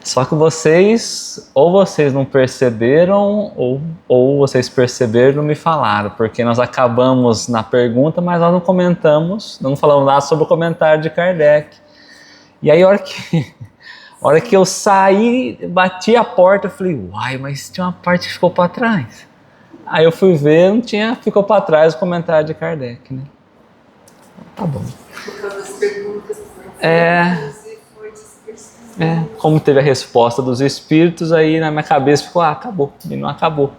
Só que vocês não perceberam, ou vocês perceberam e não me falaram, porque nós acabamos na pergunta, mas nós não comentamos, não falamos nada sobre o comentário de Kardec. E aí, a hora que eu saí, bati a porta, eu falei, uai, mas tinha uma parte que ficou para trás. Aí eu fui ver, ficou para trás o comentário de Kardec, né? Tá bom. Por causa das perguntas que como teve a resposta dos espíritos, aí na minha cabeça ficou, acabou, e não acabou.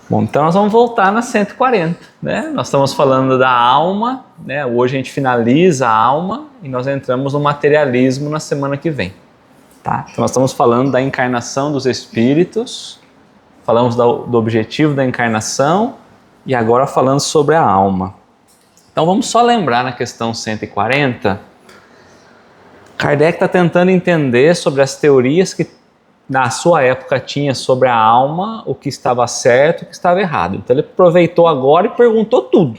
Bom, então nós vamos voltar na 140, né? Nós estamos falando da alma, né? Hoje a gente finaliza a alma e nós entramos no materialismo na semana que vem, tá? Então nós estamos falando da encarnação dos espíritos, falamos do objetivo da encarnação e agora falando sobre a alma. Então vamos só lembrar na questão 140, Kardec está tentando entender sobre as teorias que na sua época tinha sobre a alma, o que estava certo e o que estava errado. Então ele aproveitou agora e perguntou tudo.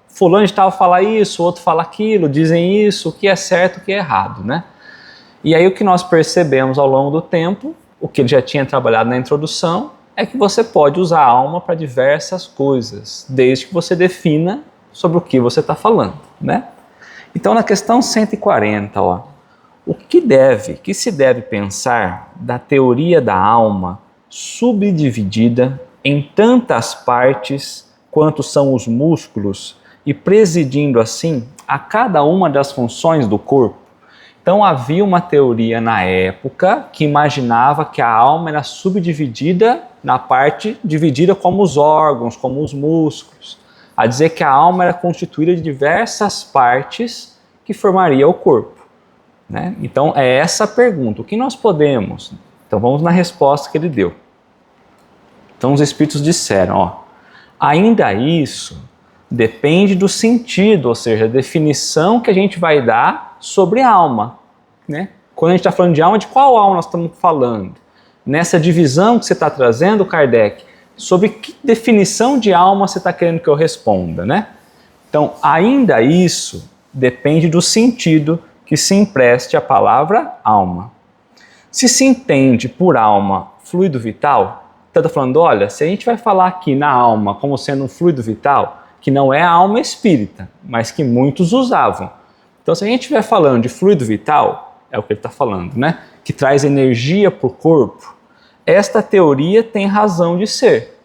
Fulano estava falar isso, o outro fala aquilo, dizem isso, o que é certo, o que é errado, né? E aí o que nós percebemos ao longo do tempo, o que ele já tinha trabalhado na introdução, é que você pode usar a alma para diversas coisas, desde que você defina sobre o que você está falando, né? Então na questão 140, o que se deve pensar da teoria da alma subdividida em tantas partes quanto são os músculos e presidindo assim a cada uma das funções do corpo? Então havia uma teoria na época que imaginava que a alma era subdividida na parte dividida como os órgãos, como os músculos, a dizer que a alma era constituída de diversas partes que formaria o corpo. Né? Então é essa a pergunta, o que nós podemos? Então vamos na resposta que ele deu. Então os espíritos disseram, ainda isso depende do sentido, ou seja, a definição que a gente vai dar sobre a alma. Né? Quando a gente está falando de alma, de qual alma nós estamos falando? Nessa divisão que você está trazendo, Kardec, sobre que definição de alma você está querendo que eu responda, né? Então ainda isso depende do sentido que se empreste à palavra alma. Se entende por alma fluido vital, então está falando, olha, se a gente vai falar aqui na alma como sendo um fluido vital, que não é a alma espírita, mas que muitos usavam. Então se a gente estiver falando de fluido vital, é o que ele está falando, né? Que traz energia para o corpo, esta teoria tem razão de ser.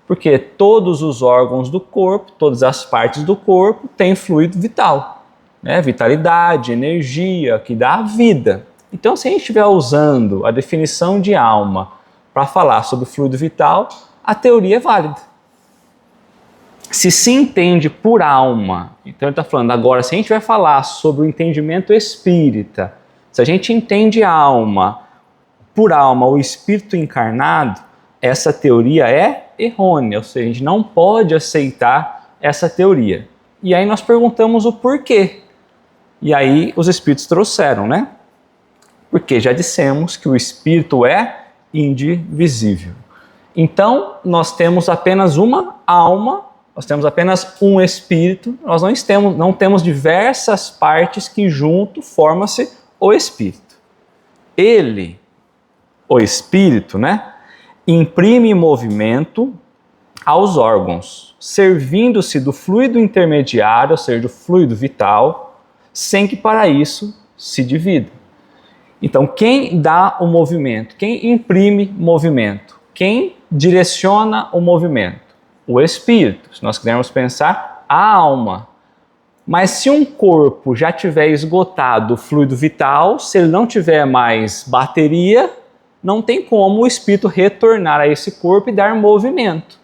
Porque todos os órgãos do corpo, todas as partes do corpo têm fluido vital. Né, vitalidade, energia, que dá a vida. Então, se a gente estiver usando a definição de alma para falar sobre o fluido vital, a teoria é válida. Se entende por alma, então ele está falando agora, se a gente vai falar sobre o entendimento espírita, se a gente entende a alma, por alma, o espírito encarnado, essa teoria é errônea, ou seja, a gente não pode aceitar essa teoria. E aí nós perguntamos o porquê. E aí os espíritos trouxeram, né? Porque já dissemos que o espírito é indivisível. Então, nós temos apenas uma alma, nós temos apenas um espírito, nós não temos diversas partes que junto formam-se o espírito. Ele, o espírito, né? Imprime movimento aos órgãos, servindo-se do fluido intermediário, ou seja, do fluido vital, sem que para isso se divida. Então, quem dá o movimento? Quem imprime movimento? Quem direciona o movimento? O espírito. Se nós quisermos pensar, a alma. Mas se um corpo já tiver esgotado o fluido vital, se ele não tiver mais bateria, não tem como o espírito retornar a esse corpo e dar movimento.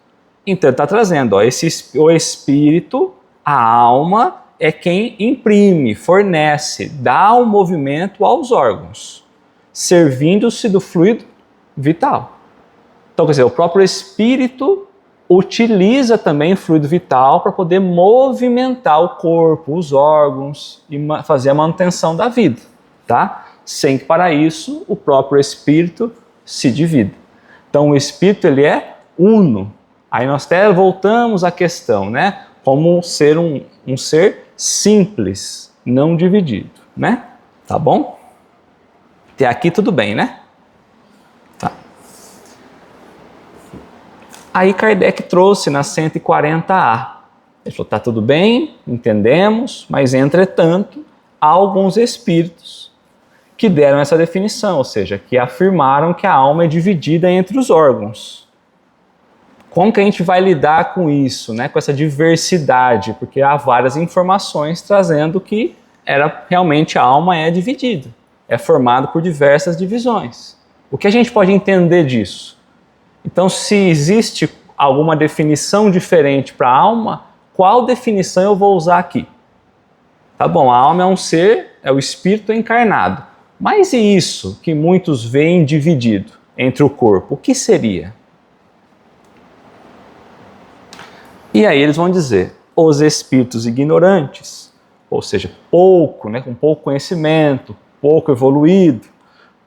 Então ele está trazendo, o espírito, a alma, é quem imprime, fornece, dá o movimento aos órgãos, servindo-se do fluido vital. Então, quer dizer, o próprio espírito utiliza também o fluido vital para poder movimentar o corpo, os órgãos e fazer a manutenção da vida, tá? Sem que para isso o próprio espírito se divida. Então o espírito ele é uno. Aí nós até voltamos à questão, né? Como ser um ser simples, não dividido, né? Tá bom? Até aqui tudo bem, né? Tá. Aí Kardec trouxe na 140A. Ele falou, tá tudo bem, entendemos, mas entretanto, há alguns espíritos que deram essa definição, ou seja, que afirmaram que a alma é dividida entre os órgãos. Como que a gente vai lidar com isso, né? Com essa diversidade? Porque há várias informações trazendo que realmente a alma é dividida, é formada por diversas divisões. O que a gente pode entender disso? Então, se existe alguma definição diferente para a alma, qual definição eu vou usar aqui? Tá bom, a alma é um ser, é o espírito encarnado. Mas e isso que muitos veem dividido entre o corpo? O que seria? E aí eles vão dizer, os espíritos ignorantes, ou seja, com pouco conhecimento, pouco evoluído,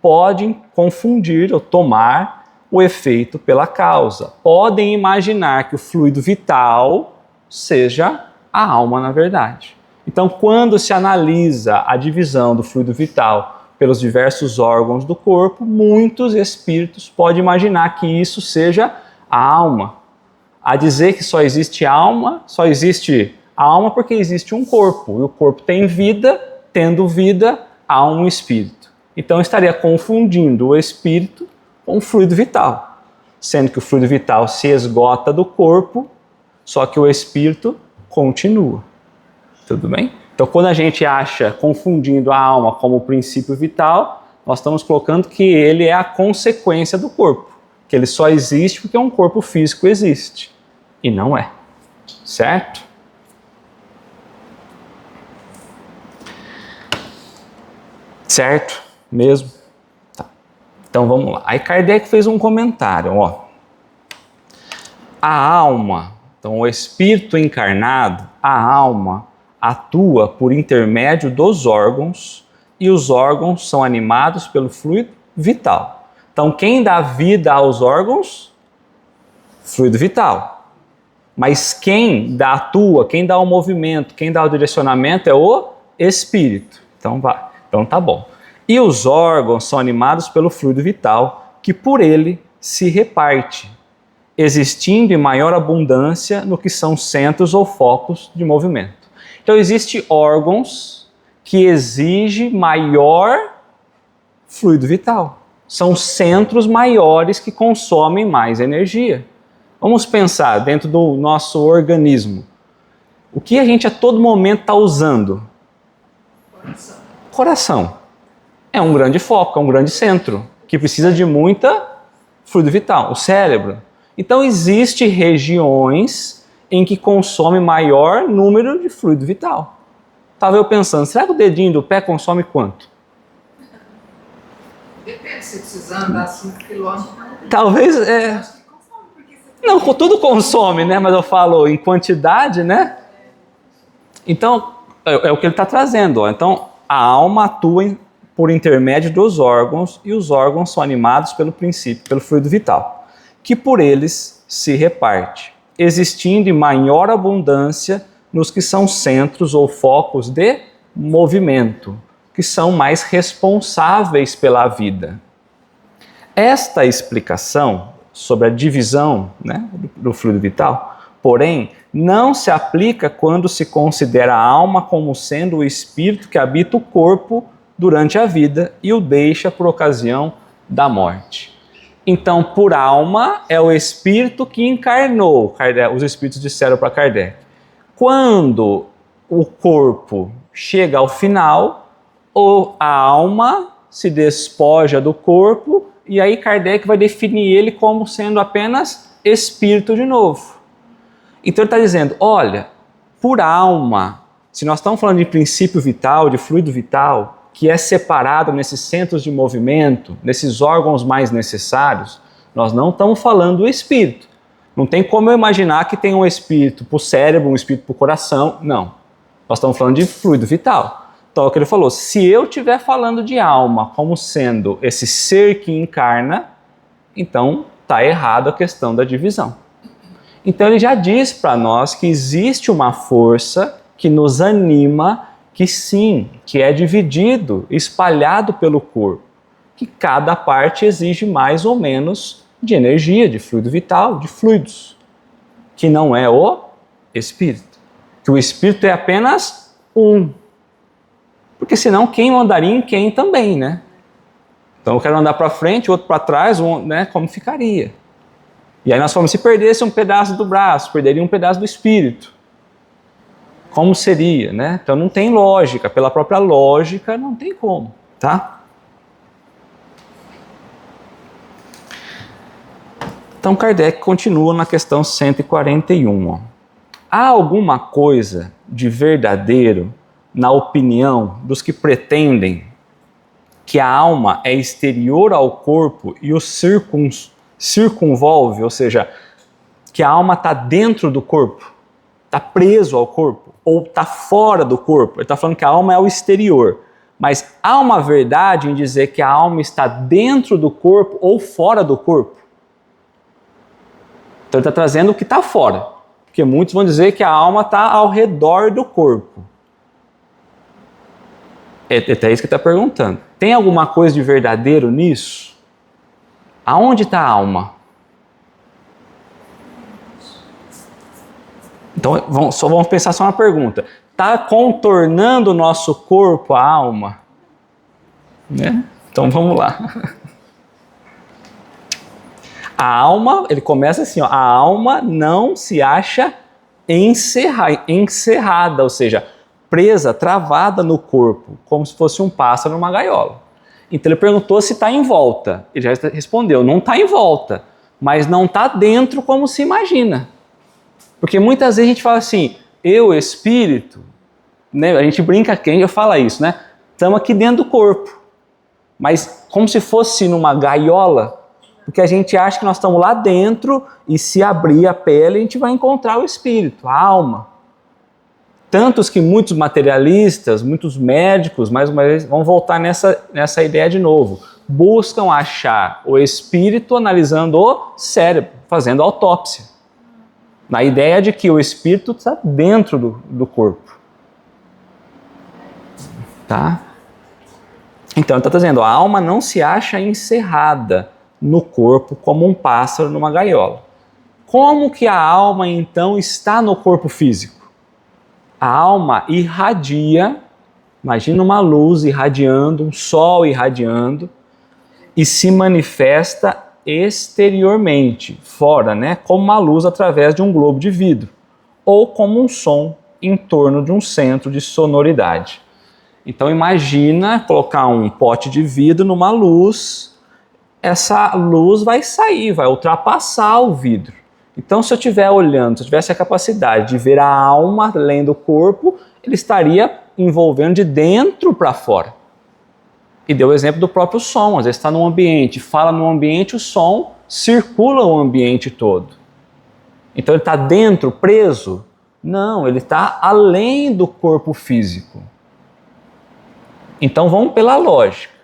podem confundir ou tomar o efeito pela causa. Podem imaginar que o fluido vital seja a alma na verdade. Então, quando se analisa a divisão do fluido vital pelos diversos órgãos do corpo, muitos espíritos podem imaginar que isso seja a alma. A dizer que só existe alma porque existe um corpo, e o corpo tem vida, tendo vida, há um espírito. Então estaria confundindo o espírito com o fluido vital, sendo que o fluido vital se esgota do corpo, só que o espírito continua. Tudo bem? Então quando a gente acha, confundindo a alma como o princípio vital, nós estamos colocando que ele é a consequência do corpo, que ele só existe porque um corpo físico existe. E não é. Certo? Certo? Mesmo? Tá. Então vamos lá. Aí Kardec fez um comentário, ó. A alma, então o espírito encarnado, a alma atua por intermédio dos órgãos e os órgãos são animados pelo fluido vital. Então quem dá vida aos órgãos? Fluido vital. Mas quem atua, quem dá o movimento, quem dá o direcionamento é o espírito. Então vai. Então tá bom. E os órgãos são animados pelo fluido vital, que por ele se reparte, existindo em maior abundância no que são centros ou focos de movimento. Então existem órgãos que exigem maior fluido vital. São centros maiores que consomem mais energia. Vamos pensar dentro do nosso organismo. O que a gente a todo momento está usando? Coração. É um grande foco, é um grande centro, que precisa de muita fluido vital. O cérebro. Então existem regiões em que consome maior número de fluido vital. Estava eu pensando, será que o dedinho do pé consome quanto? Depende, se precisar andar 5 km. Talvez, não, tudo consome, né? Mas eu falo em quantidade, né? Então, é o que ele está trazendo. Ó. Então, a alma atua por intermédio dos órgãos e os órgãos são animados pelo princípio, pelo fluido vital, que por eles se reparte, existindo em maior abundância nos que são centros ou focos de movimento, que são mais responsáveis pela vida. Esta explicação sobre a divisão, né, do fluido vital, porém, não se aplica quando se considera a alma como sendo o espírito que habita o corpo durante a vida e o deixa por ocasião da morte. Então, por alma, é o espírito que encarnou. Os espíritos disseram para Kardec. Quando o corpo chega ao final, a alma se despoja do corpo e aí Kardec vai definir ele como sendo apenas espírito de novo. Então ele está dizendo, olha, por alma, se nós estamos falando de princípio vital, de fluido vital, que é separado nesses centros de movimento, nesses órgãos mais necessários, nós não estamos falando do espírito. Não tem como eu imaginar que tem um espírito para o cérebro, um espírito para o coração, não. Nós estamos falando de fluido vital. Então é o que ele falou, se eu estiver falando de alma como sendo esse ser que encarna, então está errado a questão da divisão. Então ele já diz para nós que existe uma força que nos anima, que sim, que é dividido, espalhado pelo corpo. que cada parte exige mais ou menos de energia, de fluido vital, de fluidos, que não é o espírito. Que o espírito é apenas um. Porque senão quem mandaria em quem também, né? Então eu quero andar para frente, o outro para trás, né? Como ficaria? E aí nós falamos, se perdesse um pedaço do braço, perderia um pedaço do espírito. Como seria, né? Então não tem lógica, pela própria lógica não tem como, tá? Então Kardec continua na questão 141. Ó. Há alguma coisa de verdadeiro na opinião dos que pretendem que a alma é exterior ao corpo e o circunvolve, ou seja, que a alma está dentro do corpo, está preso ao corpo, ou está fora do corpo? Ele está falando que a alma é o exterior, mas há uma verdade em dizer que a alma está dentro do corpo ou fora do corpo? Então ele está trazendo o que está fora, porque muitos vão dizer que a alma está ao redor do corpo. É até isso que ele está perguntando. Tem alguma coisa de verdadeiro nisso? Aonde está a alma? Então só vamos pensar só uma pergunta. Está contornando o nosso corpo a alma? Né? Então vamos lá. A alma, ele começa assim, ó, a alma não se acha encerrada, ou seja, presa, travada no corpo, como se fosse um pássaro numa gaiola. Então ele perguntou se está em volta. Ele já respondeu, não está em volta, mas não está dentro como se imagina. Porque muitas vezes a gente fala assim, eu, espírito, né, a gente brinca, quem fala isso, né? Estamos aqui dentro do corpo, mas como se fosse numa gaiola, porque a gente acha que nós estamos lá dentro e se abrir a pele a gente vai encontrar o espírito, a alma. Tantos que muitos materialistas, muitos médicos, mais uma vez, vão voltar nessa ideia de novo. Buscam achar o espírito analisando o cérebro, fazendo autópsia. Na ideia de que o espírito está dentro do corpo. Tá? Então ele está dizendo, a alma não se acha encerrada no corpo como um pássaro numa gaiola. Como que a alma então está no corpo físico? A alma irradia, imagina uma luz irradiando, um sol irradiando, e se manifesta exteriormente, fora, né? Como uma luz através de um globo de vidro, ou como um som em torno de um centro de sonoridade. Então imagina colocar um pote de vidro numa luz, essa luz vai sair, vai ultrapassar o vidro. Então, se eu estiver olhando, se eu tivesse a capacidade de ver a alma além do corpo, ele estaria envolvendo de dentro para fora. E deu o exemplo do próprio som. Às vezes está num ambiente, fala num ambiente, o som circula o ambiente todo. Então, ele está dentro, preso? Não, ele está além do corpo físico. Então, vamos pela lógica.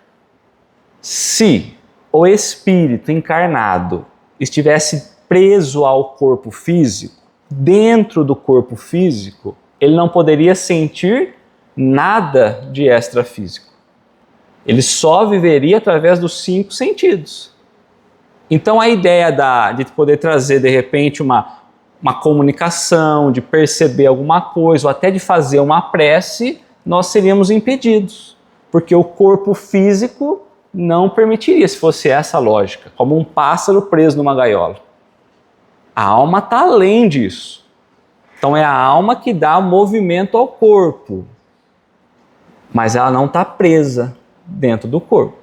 Se o espírito encarnado estivesse preso ao corpo físico, dentro do corpo físico, ele não poderia sentir nada de extrafísico. Ele só viveria através dos 5 sentidos. Então a ideia de poder trazer de repente uma comunicação, de perceber alguma coisa, ou até de fazer uma prece, nós seríamos impedidos. Porque o corpo físico não permitiria, se fosse essa a lógica, como um pássaro preso numa gaiola. A alma está além disso. Então é a alma que dá movimento ao corpo. Mas ela não está presa dentro do corpo.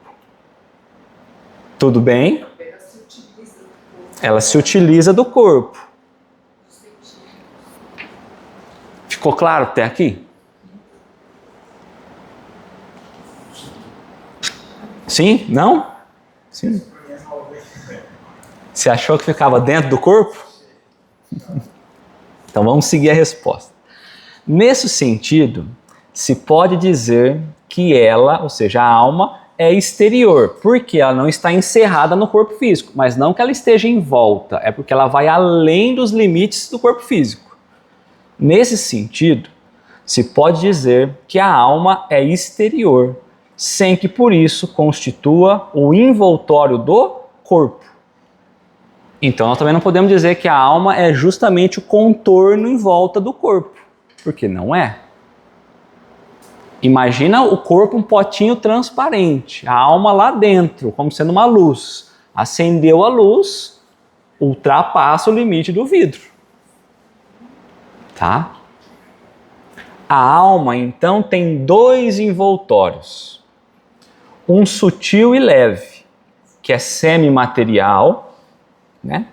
Tudo bem? Ela se utiliza do corpo. Ficou claro até aqui? Sim? Não? Sim. Você achou que ficava dentro do corpo? Então vamos seguir a resposta. Nesse sentido, se pode dizer que ela, ou seja, a alma, é exterior, porque ela não está encerrada no corpo físico, mas não que ela esteja em volta, é porque ela vai além dos limites do corpo físico. Nesse sentido, se pode dizer que a alma é exterior, sem que por isso constitua o envoltório do corpo. Então nós também não podemos dizer que a alma é justamente o contorno em volta do corpo, porque não é. Imagina o corpo um potinho transparente, a alma lá dentro, como sendo uma luz. Acendeu a luz, ultrapassa o limite do vidro. Tá? A alma, então, tem dois envoltórios. Um sutil e leve, que é semimaterial, né?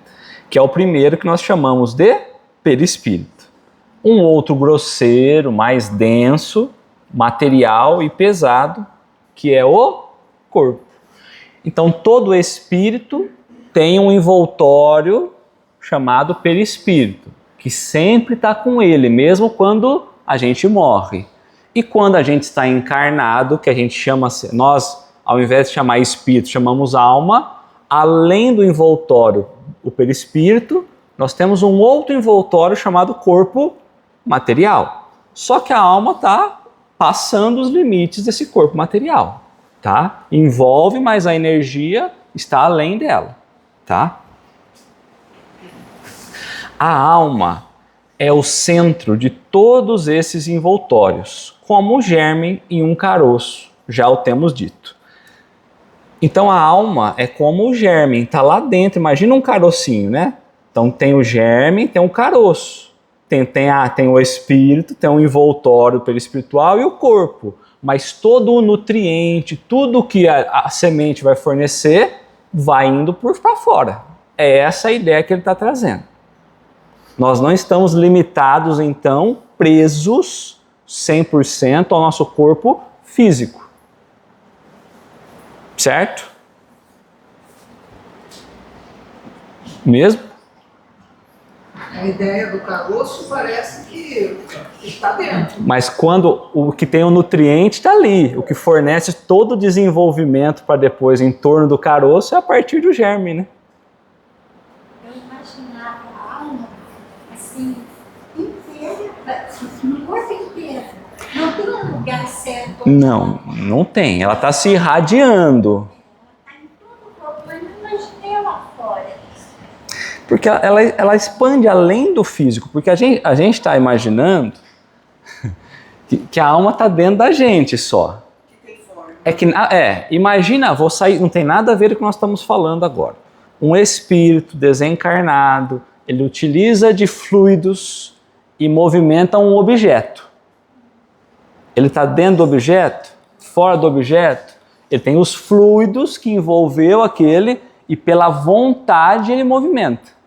Que é o primeiro que nós chamamos de perispírito. Um outro grosseiro, mais denso, material e pesado, que é o corpo. Então, todo espírito tem um envoltório chamado perispírito, que sempre está com ele, mesmo quando a gente morre. E quando a gente está encarnado, que a gente chama, nós, ao invés de chamar espírito, chamamos alma, além do envoltório, o perispírito, nós temos um outro envoltório chamado corpo material. Só que a alma está passando os limites desse corpo material, tá? Envolve, mas a energia está além dela, tá? A alma é o centro de todos esses envoltórios, como o germe em um caroço, já o temos dito. Então a alma é como o germe, está lá dentro, imagina um carocinho, né? Então tem o germe, tem um caroço. Tem o espírito, tem o envoltório perispiritual e o corpo. Mas todo o nutriente, tudo que a semente vai fornecer, vai indo para fora. É essa a ideia que ele está trazendo. Nós não estamos limitados, então, presos 100% ao nosso corpo físico. Certo? Mesmo? A ideia do caroço parece que está dentro. Mas quando o que tem o nutriente está ali, o que fornece todo o desenvolvimento para depois em torno do caroço é a partir do germe, né? Eu imaginava a alma assim, inteira, no corpo inteiro. Não tem um lugar certo. Não tem. Ela está se irradiando. Ela está em todo o corpo, mas não imaginei lá fora. Porque ela expande além do físico. Porque a gente está imaginando que a alma está dentro da gente só. Imagina, vou sair, não tem nada a ver com o que nós estamos falando agora. Um espírito desencarnado, ele utiliza de fluidos e movimenta um objeto. Ele está dentro do objeto, fora do objeto, ele tem os fluidos que envolveu aquele e pela vontade ele movimenta.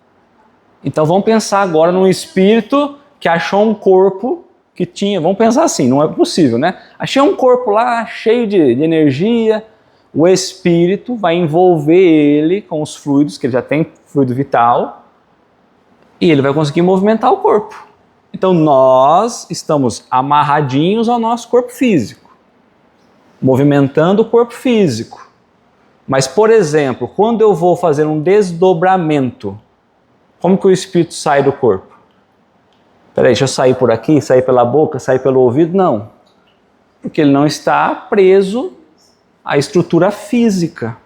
Então vamos pensar agora num espírito que achou um corpo que tinha, vamos pensar assim, não é possível, né? Achei um corpo lá cheio de energia, o espírito vai envolver ele com os fluidos, que ele já tem fluido vital, e ele vai conseguir movimentar o corpo. Então nós estamos amarradinhos ao nosso corpo físico, movimentando o corpo físico. Mas, por exemplo, quando eu vou fazer um desdobramento, como que o espírito sai do corpo? Peraí, deixa eu sair por aqui, sair pela boca, sair pelo ouvido? Não. Porque ele não está preso à estrutura física.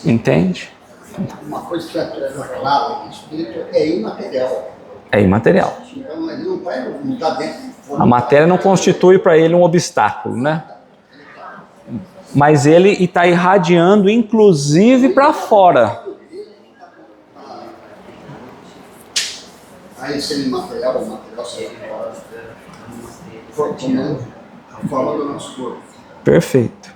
Entende? Uma coisa que é falada, o espírito é imaterial. É imaterial. Então ele não está dentro. A matéria não constitui para ele um obstáculo, né? Mas ele está irradiando, inclusive, para fora. Aí esse material, o material formando a forma do nosso corpo. Perfeito.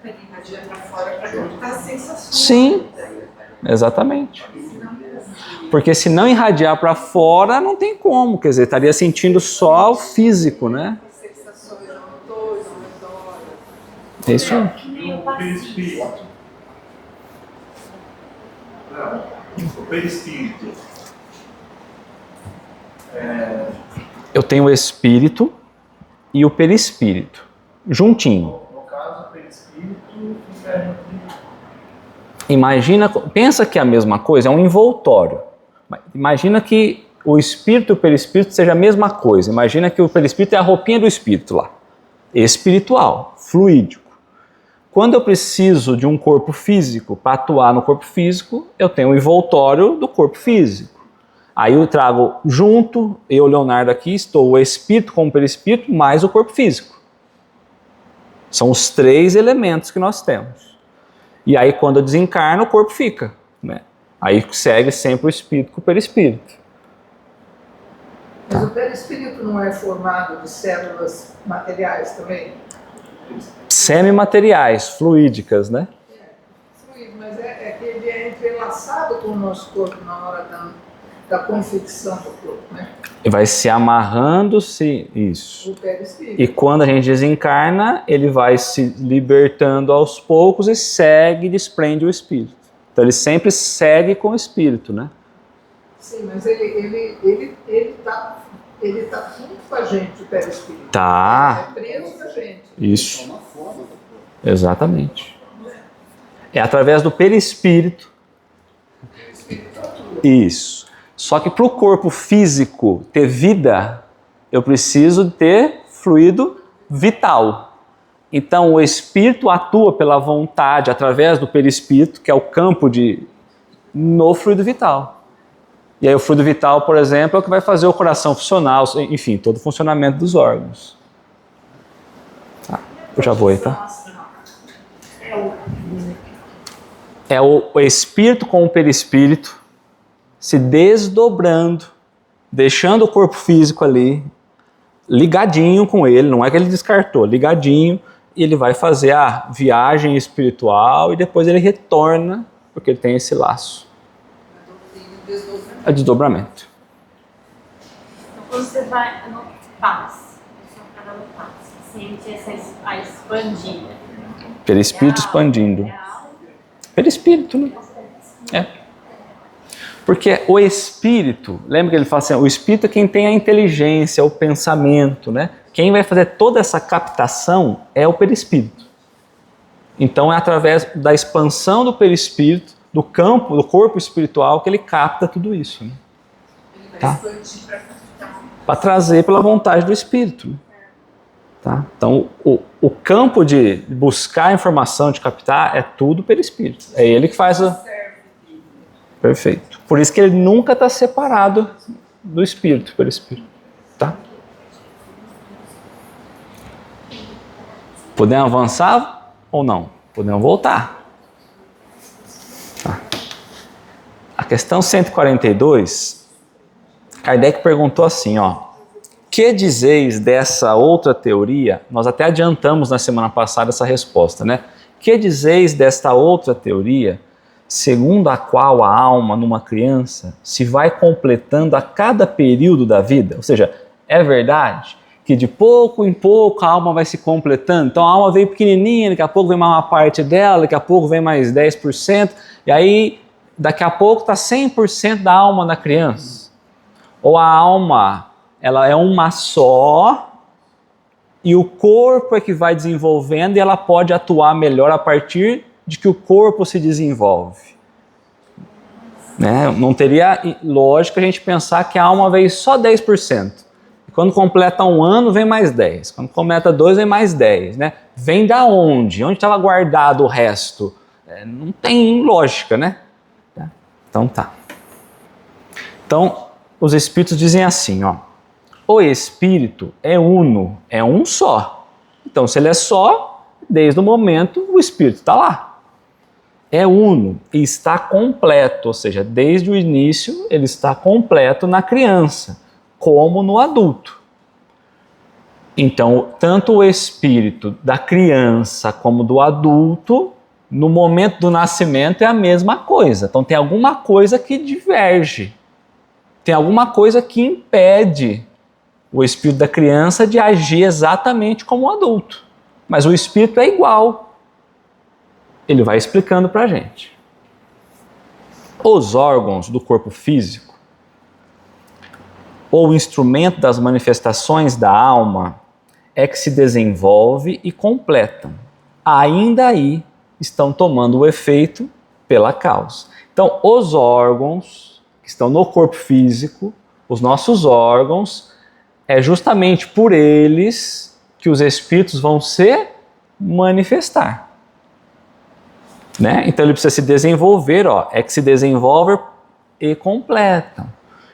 Irradia para fora para captar as sensações. Sim, exatamente. Porque se não irradiar para fora, não tem como. Quer dizer, estaria sentindo só o físico, né? As sensações ao redor, ao redor. É isso aí. Meio passivo. O perispírito. Eu tenho o espírito e o perispírito, juntinho. No caso, o perispírito fica Imagina, pensa que é a mesma coisa, é um envoltório. Imagina que o espírito e o perispírito seja a mesma coisa. Imagina que o perispírito é a roupinha do espírito lá. Espiritual, fluídico. Quando eu preciso de um corpo físico para atuar no corpo físico, eu tenho o envoltório do corpo físico. Aí eu trago junto, eu, Leonardo, aqui, estou o espírito como perispírito, mais o corpo físico. São os 3 elementos que nós temos. E aí quando eu desencarno, o corpo fica, né? Aí segue sempre o espírito com o perispírito. Mas o perispírito não é formado de células materiais também? Semimateriais, fluídicas, né? Fluido, mas é que ele é entrelaçado com o nosso corpo na hora da confecção do corpo, né? E vai se amarrando-se, isso. O perispírito. E quando a gente desencarna, ele vai se libertando aos poucos e segue e desprende o espírito. Então ele sempre segue com o espírito, né? Sim, mas ele tá junto com a gente, o perispírito. Tá. É preso com a gente. Isso. É uma forma do corpo. Exatamente. É através do perispírito. Isso. Só que para o corpo físico ter vida, eu preciso ter fluido vital. Então o espírito atua pela vontade através do perispírito, que é o campo no fluido vital. E aí o fluido vital, por exemplo, é o que vai fazer o coração funcionar, enfim, todo o funcionamento dos órgãos. Tá, eu já vou aí, tá? É o espírito com o perispírito se desdobrando, deixando o corpo físico ali, ligadinho com ele, não é que ele descartou, ligadinho, e ele vai fazer a viagem espiritual e depois ele retorna, porque ele tem esse laço. É desdobramento. Então, quando você vai no passe, no passe, sente a expandida. Perispírito expandindo. Perispírito, né? É. Porque o espírito, lembra que ele fala assim, o espírito é quem tem a inteligência, o pensamento, né? Quem vai fazer toda essa captação é o perispírito. Então é através da expansão do perispírito, do campo, do corpo espiritual, que ele capta tudo isso. Né? Tá? Para trazer pela vontade do espírito. Né? Tá? Então o campo de buscar informação, de captar, é tudo perispírito. É ele que faz a... Perfeito. Por isso que ele nunca está separado do espírito, perispírito. Tá? Podemos avançar ou não? Podemos voltar. Tá. A questão 142, Kardec perguntou assim, ó. Que dizeis dessa outra teoria? Nós até adiantamos na semana passada essa resposta, né? Que dizeis desta outra teoria, segundo a qual a alma numa criança se vai completando a cada período da vida? Ou seja, é verdade que de pouco em pouco a alma vai se completando? Então a alma veio pequenininha, daqui a pouco vem mais uma parte dela, daqui a pouco vem mais 10%, e aí daqui a pouco está 100% da alma na criança? Ou a alma, ela é uma só, e o corpo é que vai desenvolvendo e ela pode atuar melhor a partir de que o corpo se desenvolve? Né? Não teria lógica a gente pensar que a alma veio só 10%. E quando completa 1 ano, vem mais 10. Quando completa 2, vem mais 10. Né? Vem da onde? Onde estava guardado o resto? Não tem lógica, né? Então tá. Então, os espíritos dizem assim, ó. O espírito é uno, é um só. Então, se ele é só, desde o momento o espírito está lá. É uno e está completo, ou seja, desde o início ele está completo na criança, como no adulto. Então, tanto o espírito da criança como do adulto, no momento do nascimento é a mesma coisa. Então tem alguma coisa que diverge, tem alguma coisa que impede o espírito da criança de agir exatamente como o adulto. Mas o espírito é igual. Ele vai explicando para a gente. Os órgãos do corpo físico, ou o instrumento das manifestações da alma, é que se desenvolve e completam. Ainda aí estão tomando o efeito pela causa. Então, os órgãos que estão no corpo físico, os nossos órgãos, é justamente por eles que os espíritos vão se manifestar. Né? Então ele precisa se desenvolver, ó, é que se desenvolvem e completam.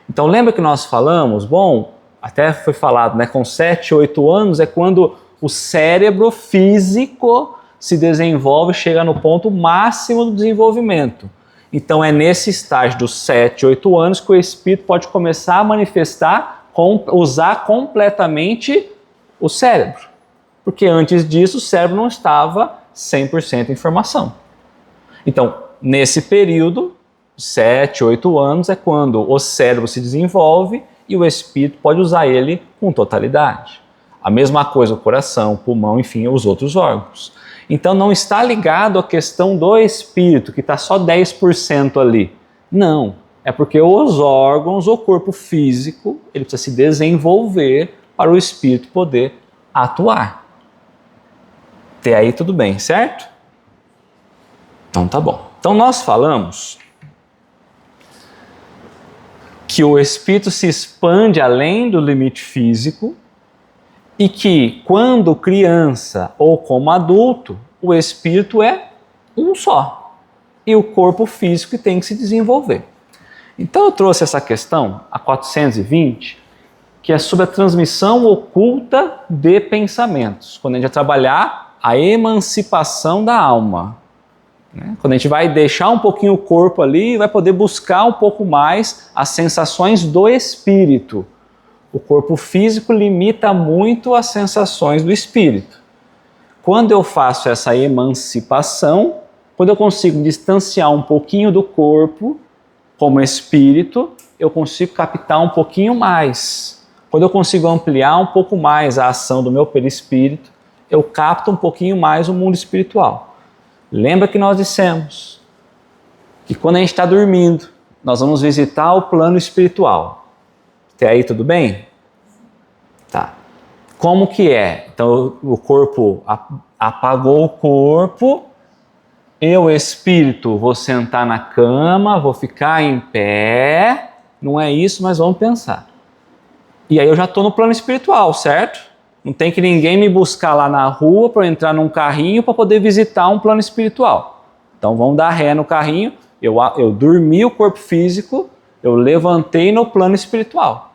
Então lembra que nós falamos, bom, até foi falado, né, com 7, 8 anos é quando o cérebro físico se desenvolve, chega no ponto máximo do desenvolvimento. Então é nesse estágio dos 7, 8 anos que o espírito pode começar a manifestar, usar completamente o cérebro. Porque antes disso o cérebro não estava 100% em formação. Então, nesse período, 7, 8 anos é quando o cérebro se desenvolve e o espírito pode usar ele com totalidade. A mesma coisa o coração, o pulmão, enfim, os outros órgãos. Então não está ligado à questão do espírito, que está só 10% ali. Não, é porque os órgãos, o corpo físico, ele precisa se desenvolver para o espírito poder atuar. Até aí tudo bem, certo? Então tá bom. Então nós falamos que o espírito se expande além do limite físico e que quando criança ou como adulto, o espírito é um só e o corpo físico tem que se desenvolver. Então eu trouxe essa questão, a 420, que é sobre a transmissão oculta de pensamentos, quando a gente vai trabalhar a emancipação da alma. Quando a gente vai deixar um pouquinho o corpo ali, vai poder buscar um pouco mais as sensações do espírito. O corpo físico limita muito as sensações do espírito. Quando eu faço essa emancipação, quando eu consigo distanciar um pouquinho do corpo, como espírito, eu consigo captar um pouquinho mais. Quando eu consigo ampliar um pouco mais a ação do meu perispírito, eu capto um pouquinho mais o mundo espiritual. Lembra que nós dissemos que quando a gente está dormindo, nós vamos visitar o plano espiritual. Até aí tudo bem? Tá. Como que é? Então o corpo apagou o corpo, eu, espírito, vou sentar na cama, vou ficar em pé, não é isso, mas vamos pensar. E aí eu já estou no plano espiritual, certo? Não tem que ninguém me buscar lá na rua para eu entrar num carrinho para poder visitar um plano espiritual. Então vamos dar ré no carrinho, eu dormi o corpo físico, eu levantei no plano espiritual.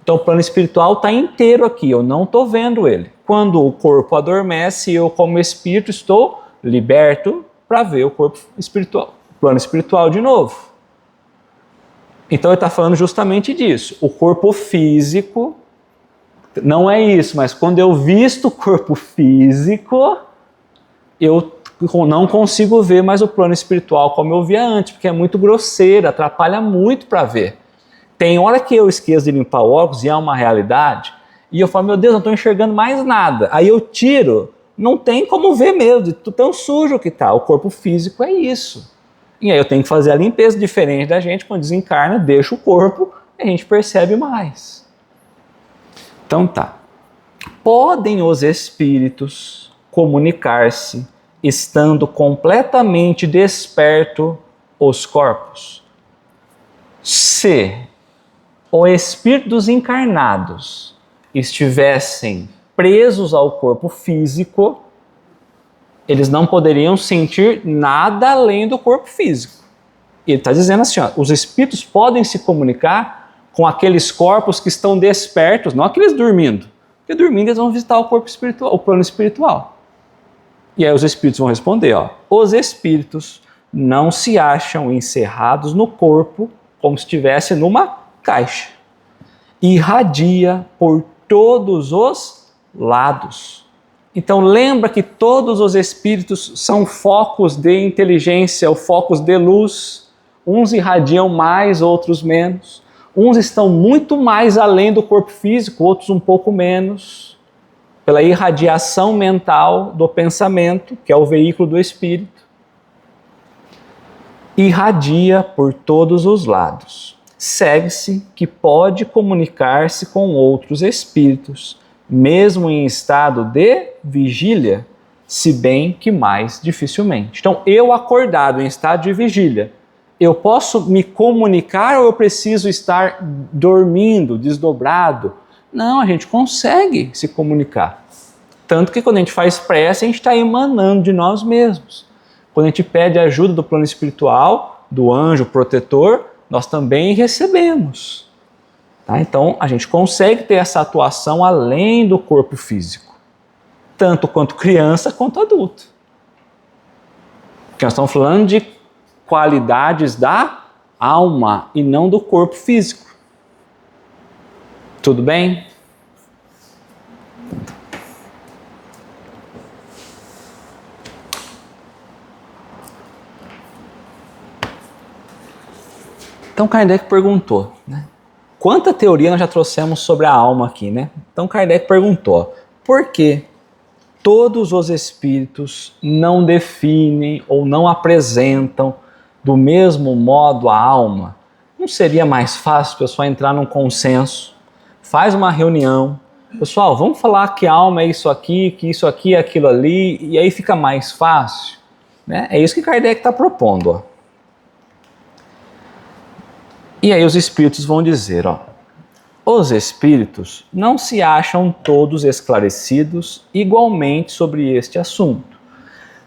Então o plano espiritual está inteiro aqui, eu não estou vendo ele. Quando o corpo adormece, eu como espírito estou liberto para ver o corpo espiritual, o plano espiritual de novo. Então ele está falando justamente disso. O corpo físico não é isso, mas quando eu visto o corpo físico, eu não consigo ver mais o plano espiritual como eu via antes, porque é muito grosseiro, atrapalha muito para ver. Tem hora que eu esqueço de limpar o óculos e é uma realidade, e eu falo, meu Deus, não estou enxergando mais nada. Aí eu tiro, não tem como ver mesmo, de tão sujo que está. O corpo físico é isso. E aí eu tenho que fazer a limpeza diferente da gente, quando desencarna, deixa o corpo e a gente percebe mais. Então tá. Podem os espíritos comunicar-se estando completamente desperto os corpos? Se o espírito dos encarnados estivessem presos ao corpo físico, eles não poderiam sentir nada além do corpo físico. E ele está dizendo assim, ó, os espíritos podem se comunicar com aqueles corpos que estão despertos, não aqueles dormindo. Porque dormindo eles vão visitar o corpo espiritual, o plano espiritual. E aí os espíritos vão responder, ó, os espíritos não se acham encerrados no corpo como se estivesse numa caixa. Irradia por todos os lados. Então lembra que todos os espíritos são focos de inteligência, ou focos de luz. Uns irradiam mais, outros menos. Uns estão muito mais além do corpo físico, outros um pouco menos. Pela irradiação mental do pensamento, que é o veículo do espírito. Irradia por todos os lados. Segue-se que pode comunicar-se com outros espíritos, mesmo em estado de vigília, se bem que mais dificilmente. Então, eu acordado em estado de vigília, eu posso me comunicar ou eu preciso estar dormindo, desdobrado? Não, a gente consegue se comunicar. Tanto que quando a gente faz prece, a gente está emanando de nós mesmos. Quando a gente pede ajuda do plano espiritual, do anjo protetor, nós também recebemos. Tá? Então, a gente consegue ter essa atuação além do corpo físico. Tanto quanto criança, quanto adulto. Porque nós estamos falando de qualidades da alma e não do corpo físico. Tudo bem? Então Kardec perguntou, né? Quanta teoria nós já trouxemos sobre a alma aqui, né? Então Kardec perguntou, por que todos os espíritos não definem ou não apresentam do mesmo modo a alma? Não seria mais fácil o pessoal entrar num consenso, faz uma reunião, pessoal, vamos falar que a alma é isso aqui, que isso aqui é aquilo ali, e aí fica mais fácil, né? É isso que Kardec está propondo, ó. E aí os espíritos vão dizer, ó, os espíritos não se acham todos esclarecidos igualmente sobre este assunto.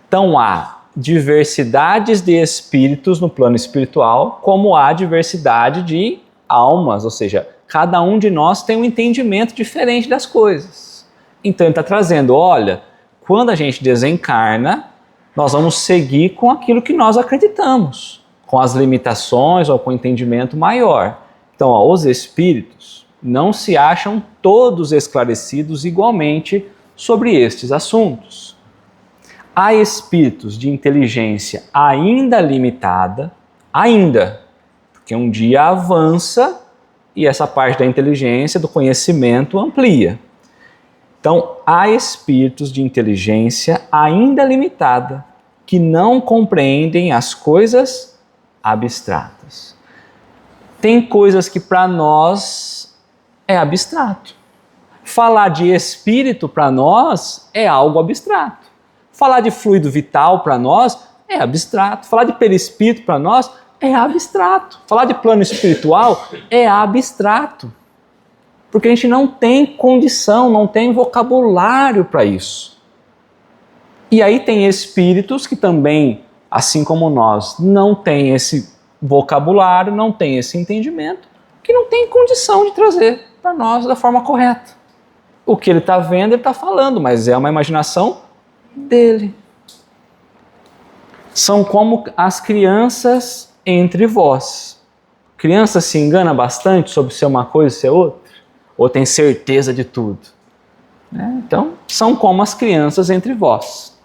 Então há diversidades de espíritos no plano espiritual, como há diversidade de almas, ou seja, cada um de nós tem um entendimento diferente das coisas. Então ele está trazendo, olha, quando a gente desencarna, nós vamos seguir com aquilo que nós acreditamos, com as limitações ou com o entendimento maior. Então, ó, os espíritos não se acham todos esclarecidos igualmente sobre estes assuntos. Há espíritos de inteligência ainda limitada, porque um dia avança e essa parte da inteligência, do conhecimento amplia. Então, há espíritos de inteligência ainda limitada que não compreendem as coisas abstratas. Tem coisas que para nós é abstrato. Falar de espírito para nós é algo abstrato. Falar de fluido vital para nós é abstrato. Falar de perispírito para nós é abstrato. Falar de plano espiritual é abstrato. Porque a gente não tem condição, não tem vocabulário para isso. E aí tem espíritos que também, assim como nós, não tem esse vocabulário, não tem esse entendimento, que não tem condição de trazer para nós da forma correta. O que ele está vendo, ele está falando, mas é uma imaginação dele. São como as crianças entre vós. Criança se engana bastante sobre ser uma coisa e ser outra, ou tem certeza de tudo. Então, são como as crianças entre vós.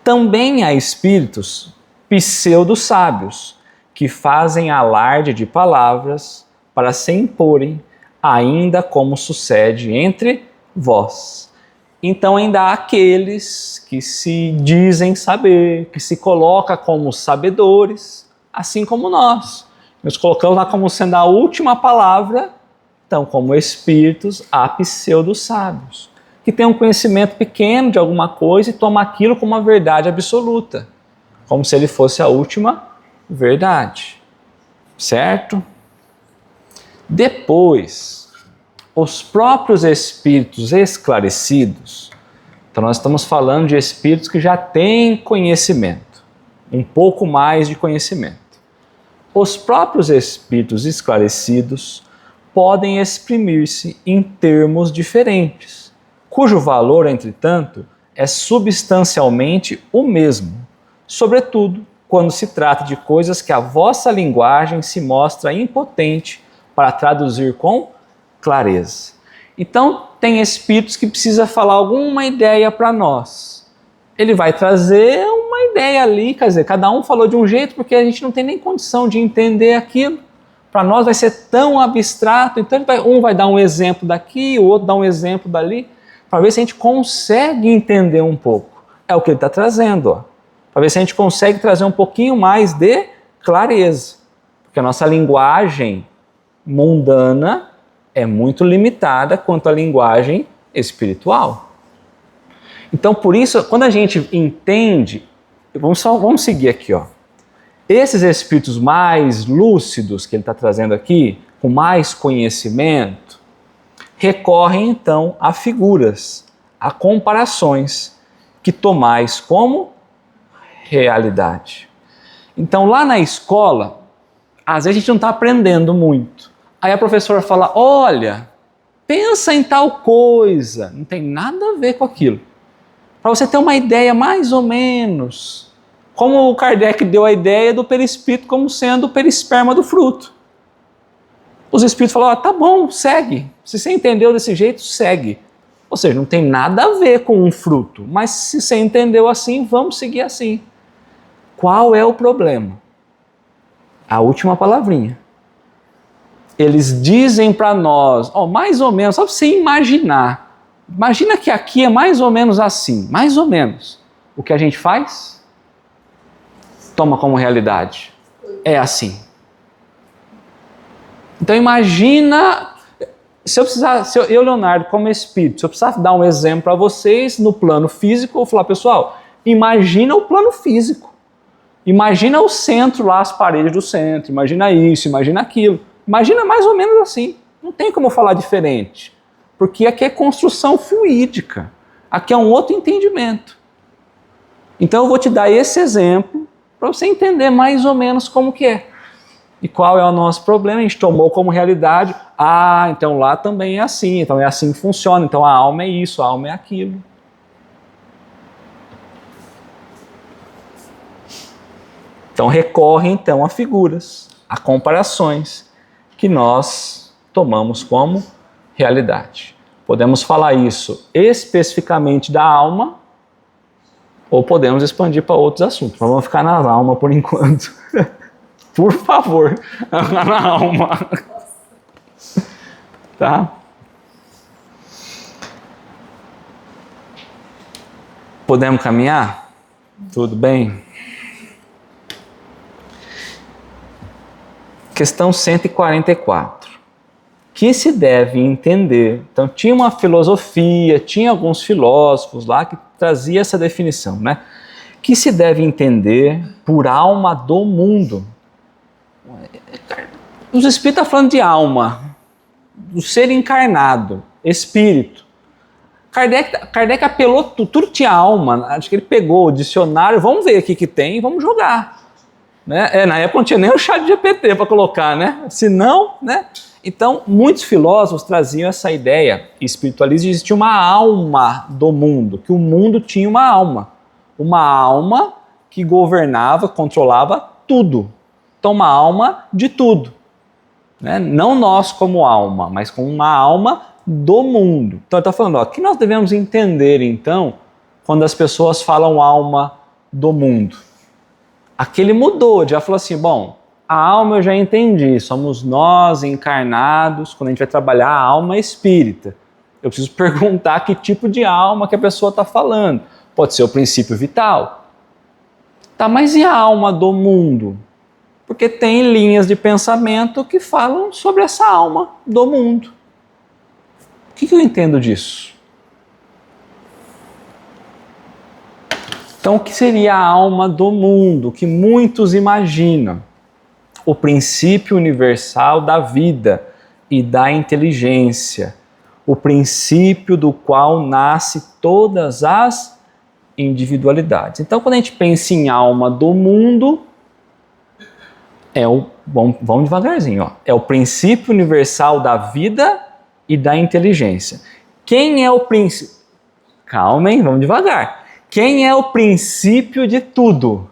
Também há espíritos pseudo-sábios que fazem alarde de palavras para se imporem, ainda como sucede entre vós. Então ainda há aqueles que se dizem saber, que se colocam como sabedores, assim como nós. Nos colocamos lá como sendo a última palavra, então como espíritos há pseudo-sábios, que tem um conhecimento pequeno de alguma coisa e toma aquilo como uma verdade absoluta, como se ele fosse a última verdade, certo? Depois, os próprios espíritos esclarecidos, então nós estamos falando de espíritos que já têm conhecimento, um pouco mais de conhecimento. Os próprios espíritos esclarecidos podem exprimir-se em termos diferentes, cujo valor, entretanto, é substancialmente o mesmo, sobretudo quando se trata de coisas que a vossa linguagem se mostra impotente para traduzir com clareza. Então, tem espíritos que precisa falar alguma ideia para nós. Ele vai trazer uma ideia ali, quer dizer, cada um falou de um jeito porque a gente não tem nem condição de entender aquilo. Para nós vai ser tão abstrato, então um vai dar um exemplo daqui, o outro dá um exemplo dali, para ver se a gente consegue entender um pouco. É o que ele está trazendo, ó. Para ver se a gente consegue trazer um pouquinho mais de clareza. Porque a nossa linguagem mundana é muito limitada quanto à linguagem espiritual. Então, por isso, quando a gente entende, vamos seguir aqui, ó. Esses espíritos mais lúcidos que ele está trazendo aqui, com mais conhecimento, recorrem então a figuras, a comparações que tomais como realidade. Então lá na escola, às vezes a gente não está aprendendo muito. Aí a professora fala, olha, pensa em tal coisa, não tem nada a ver com aquilo. Para você ter uma ideia mais ou menos, como o Kardec deu a ideia do perispírito como sendo o perisperma do fruto. Os espíritos falaram, tá bom, segue. Se você entendeu desse jeito, segue. Ou seja, não tem nada a ver com um fruto, mas se você entendeu assim, vamos seguir assim. Qual é o problema? A última palavrinha. Eles dizem para nós, mais ou menos, só para você imaginar. Imagina que aqui é mais ou menos assim, mais ou menos. O que a gente faz? Toma como realidade. É assim. Então imagina, eu, Leonardo, como espírito, se eu precisar dar um exemplo para vocês no plano físico, eu vou falar, pessoal, imagina o plano físico. Imagina o centro lá, as paredes do centro, imagina isso, imagina aquilo. Imagina mais ou menos assim. Não tem como falar diferente. Porque aqui é construção fluídica. Aqui é um outro entendimento. Então eu vou te dar esse exemplo para você entender mais ou menos como que é. E qual é o nosso problema? A gente tomou como realidade, então lá também é assim, então é assim que funciona, então a alma é isso, a alma é aquilo. Então recorre então a figuras, a comparações que nós tomamos como realidade. Podemos falar isso especificamente da alma ou podemos expandir para outros assuntos. Mas vamos ficar na alma por enquanto. Por favor, na alma. Tá? Podemos caminhar? Tudo bem? Questão 144. Que se deve entender? Então tinha uma filosofia, tinha alguns filósofos lá que trazia essa definição, né? Que se deve entender por alma do mundo. Os espíritos estão falando de alma, do ser encarnado, espírito. Kardec apelou, tudo tinha alma, acho que ele pegou o dicionário, vamos ver aqui que tem, vamos jogar. Né? Na época não tinha nem o chat GPT para colocar, né? Se não, né? Então, muitos filósofos traziam essa ideia espiritualista de existir uma alma do mundo, que o mundo tinha uma alma que governava, controlava tudo. Então, uma alma de tudo. Né? Não nós como alma, mas como uma alma do mundo. Então, ele está falando, o que nós devemos entender, então, quando as pessoas falam alma do mundo? Aquele mudou, já falou assim, bom, a alma eu já entendi, somos nós encarnados, quando a gente vai trabalhar a alma espírita. Eu preciso perguntar que tipo de alma que a pessoa está falando. Pode ser o princípio vital. Tá, mas e a alma do mundo? Porque tem linhas de pensamento que falam sobre essa alma do mundo. O que eu entendo disso? Então, o que seria a alma do mundo? O que muitos imaginam? O princípio universal da vida e da inteligência. O princípio do qual nasce todas as individualidades. Então, quando a gente pensa em alma do mundo, vamos devagarzinho, ó. É o princípio universal da vida e da inteligência. Quem é o princípio? Calma, hein? Vamos devagar. Quem é o princípio de tudo?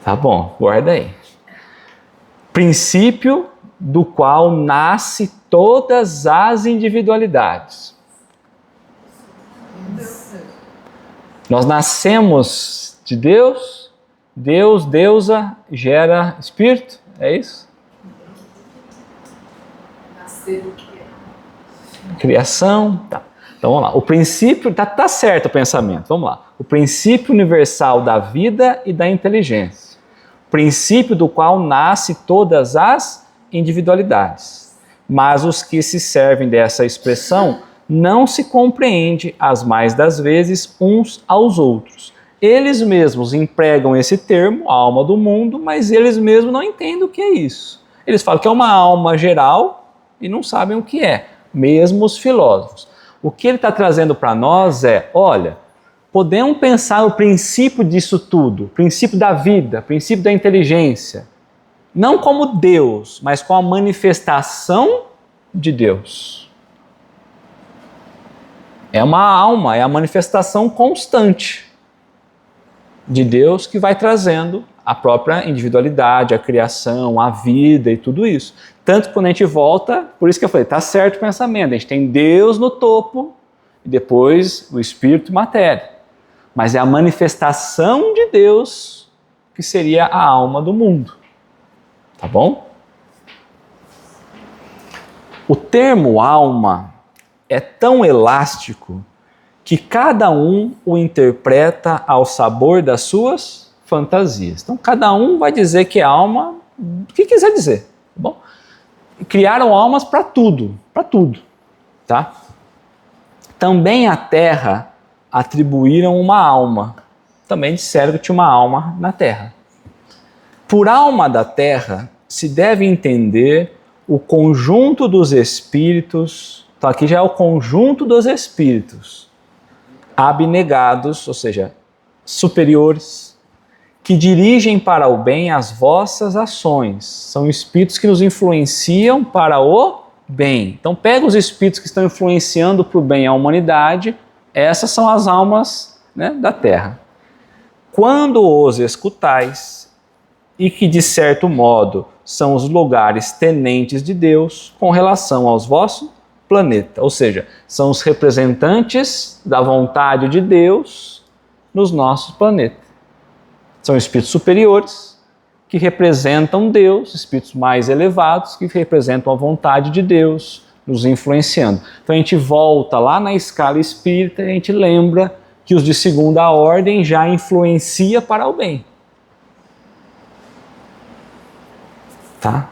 Tá bom, guarda aí. Princípio do qual nasce todas as individualidades. Nós nascemos de Deus, deusa, gera espírito, é isso? Nascer do que? Criação, tá. Então vamos lá, o princípio, tá certo o pensamento, vamos lá. O princípio universal da vida e da inteligência. Princípio do qual nasce todas as individualidades. Mas os que se servem dessa expressão não se compreende as mais das vezes uns aos outros, eles mesmos empregam esse termo, a alma do mundo, mas eles mesmos não entendem o que é isso. Eles falam que é uma alma geral e não sabem o que é, mesmo os filósofos. O que ele está trazendo para nós é, olha, podemos pensar o princípio disso tudo, o princípio da vida, o princípio da inteligência, não como Deus, mas com a manifestação de Deus. É uma alma, é a manifestação constante de Deus que vai trazendo a própria individualidade, a criação, a vida e tudo isso. Tanto que quando a gente volta, por isso que eu falei, está certo o pensamento, a gente tem Deus no topo e depois o Espírito e matéria. Mas é a manifestação de Deus que seria a alma do mundo. Tá bom? O termo alma é tão elástico que cada um o interpreta ao sabor das suas fantasias. Então, cada um vai dizer que é alma o que quiser dizer, tá bom? Criaram almas para tudo, tá? Também a Terra atribuíram uma alma. Também disseram que tinha uma alma na Terra. Por alma da Terra, se deve entender o conjunto dos espíritos, então aqui já é o conjunto dos espíritos, abnegados, ou seja, superiores, que dirigem para o bem as vossas ações. São espíritos que nos influenciam para o bem. Então pega os espíritos que estão influenciando para o bem a humanidade, essas são as almas, né, da Terra. Quando os escutais, e que de certo modo são os lugares tenentes de Deus com relação aos vossos planetas, ou seja, são os representantes da vontade de Deus nos nossos planetas. São espíritos superiores que representam Deus, espíritos mais elevados que representam a vontade de Deus, nos influenciando. Então a gente volta lá na escala espírita e a gente lembra que os de segunda ordem já influencia para o bem. Tá?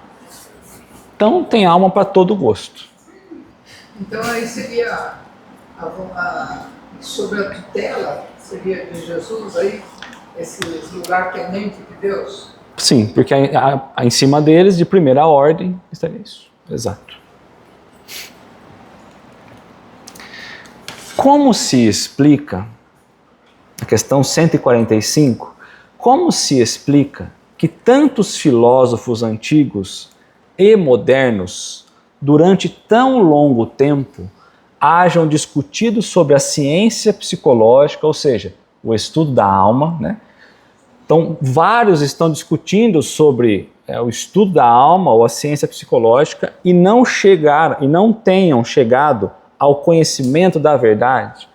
Então tem alma para todo gosto. Então aí seria sobre a tutela, seria de Jesus aí, esse lugar tenente de Deus? Sim, porque em cima deles, de primeira ordem, estaria isso. Exato. Como se explica, a questão 145, como se explica que tantos filósofos antigos e modernos, durante tão longo tempo, hajam discutido sobre a ciência psicológica, ou seja, o estudo da alma, né? Então, vários estão discutindo sobre o estudo da alma ou a ciência psicológica e não tenham chegado ao conhecimento da verdade.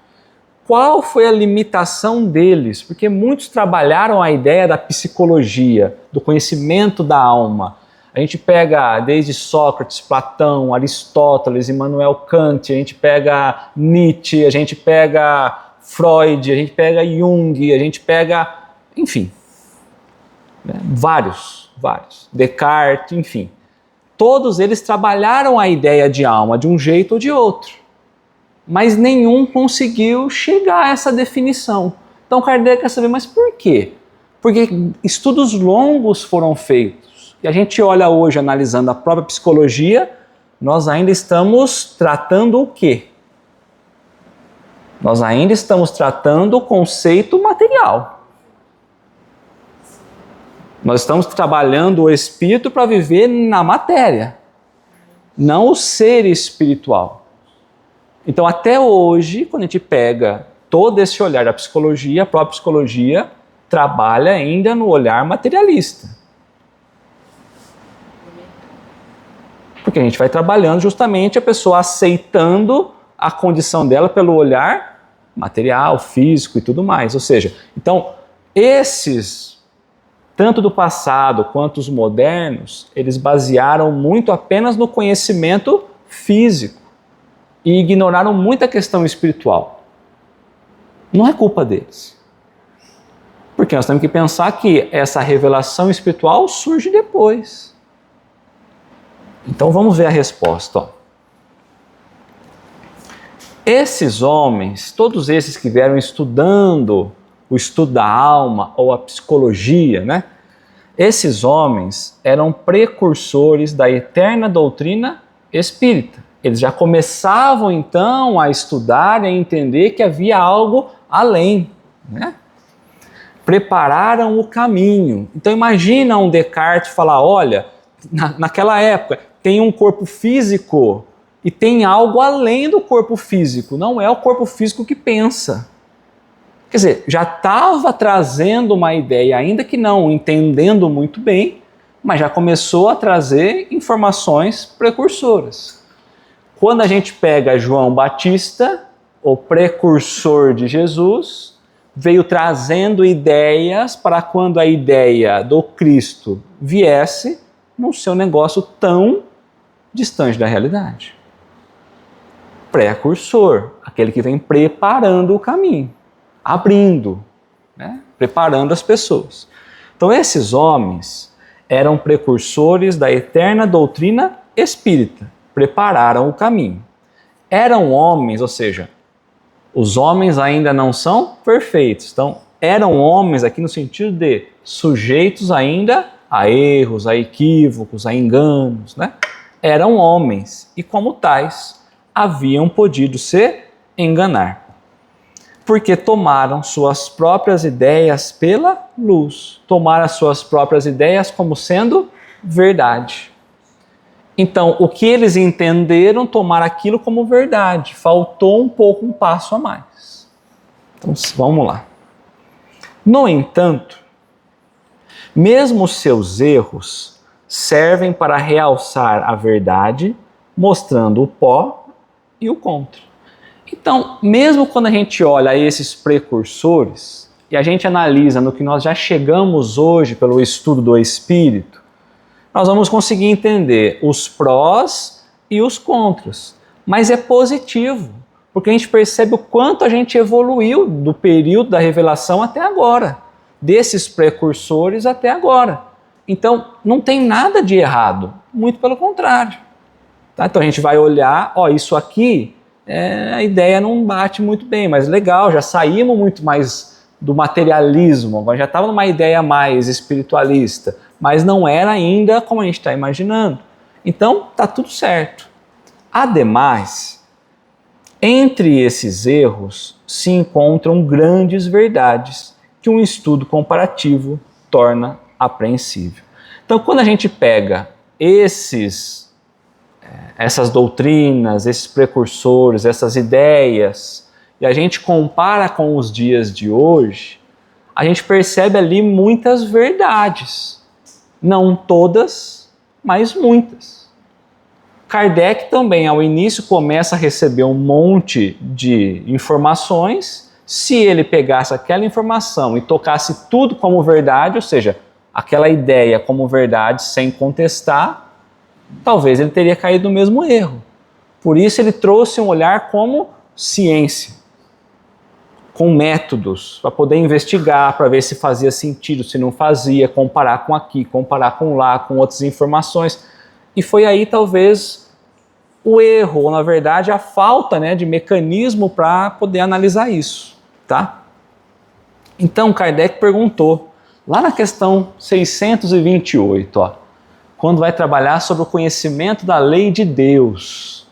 Qual foi a limitação deles? Porque muitos trabalharam a ideia da psicologia, do conhecimento da alma. A gente pega desde Sócrates, Platão, Aristóteles, Immanuel Kant, a gente pega Nietzsche, a gente pega Freud, a gente pega Jung, a gente pega, enfim, né? Vários. Descartes, enfim. Todos eles trabalharam a ideia de alma de um jeito ou de outro. Mas nenhum conseguiu chegar a essa definição. Então Kardec quer saber, mas por quê? Porque estudos longos foram feitos. E a gente olha hoje, analisando a própria psicologia, nós ainda estamos tratando o quê? Nós ainda estamos tratando o conceito material. Nós estamos trabalhando o espírito para viver na matéria, não o ser espiritual. Então, até hoje, quando a gente pega todo esse olhar da psicologia, a própria psicologia trabalha ainda no olhar materialista. Porque a gente vai trabalhando justamente a pessoa aceitando a condição dela pelo olhar material, físico e tudo mais. Ou seja, então, esses, tanto do passado quanto os modernos, eles basearam muito apenas no conhecimento físico e ignoraram muito a questão espiritual. Não é culpa deles. Porque nós temos que pensar que essa revelação espiritual surge depois. Então vamos ver a resposta. Ó. Esses homens, todos esses que vieram estudando o estudo da alma ou a psicologia, né? Esses homens eram precursores da eterna doutrina espírita. Eles já começavam então a estudar e a entender que havia algo além, né? Prepararam o caminho. Então imagina um Descartes falar, olha, naquela época tem um corpo físico e tem algo além do corpo físico, não é o corpo físico que pensa. Quer dizer, já estava trazendo uma ideia, ainda que não entendendo muito bem, mas já começou a trazer informações precursoras. Quando a gente pega João Batista, o precursor de Jesus, veio trazendo ideias para quando a ideia do Cristo viesse, não ser um negócio tão distante da realidade. Precursor, aquele que vem preparando o caminho, abrindo, né? Preparando as pessoas. Então esses homens eram precursores da eterna doutrina espírita, prepararam o caminho. Eram homens, ou seja, os homens ainda não são perfeitos, então eram homens aqui no sentido de sujeitos ainda a erros, a equívocos, a enganos, né? Eram homens e como tais haviam podido se enganar. Porque tomaram suas próprias ideias pela luz, tomaram as suas próprias ideias como sendo verdade. Então, o que eles entenderam, tomaram aquilo como verdade, faltou um pouco um passo a mais. Então, vamos lá. No entanto, mesmo os seus erros servem para realçar a verdade, mostrando o pó e o contra. Então, mesmo quando a gente olha esses precursores e a gente analisa no que nós já chegamos hoje pelo estudo do Espírito, nós vamos conseguir entender os prós e os contras. Mas é positivo, porque a gente percebe o quanto a gente evoluiu do período da revelação até agora, desses precursores até agora. Então, não tem nada de errado, muito pelo contrário. Tá? Então a gente vai olhar, ó, isso aqui, a ideia não bate muito bem, mas legal, já saímos muito mais do materialismo, agora já estava numa ideia mais espiritualista, mas não era ainda como a gente está imaginando. Então, tá tudo certo. Ademais, entre esses erros se encontram grandes verdades que um estudo comparativo torna apreensível. Então, quando a gente pega essas doutrinas, esses precursores, essas ideias, e a gente compara com os dias de hoje, a gente percebe ali muitas verdades. Não todas, mas muitas. Kardec também, ao início, começa a receber um monte de informações. Se ele pegasse aquela informação e tocasse tudo como verdade, ou seja, aquela ideia como verdade sem contestar, talvez ele teria caído no mesmo erro. Por isso ele trouxe um olhar como ciência, com métodos, para poder investigar, para ver se fazia sentido, se não fazia, comparar com aqui, comparar com lá, com outras informações. E foi aí talvez o erro, ou na verdade a falta, né, de mecanismo para poder analisar isso. Tá? Então Kardec perguntou, lá na questão 628, ó, quando vai trabalhar sobre o conhecimento da lei de Deus.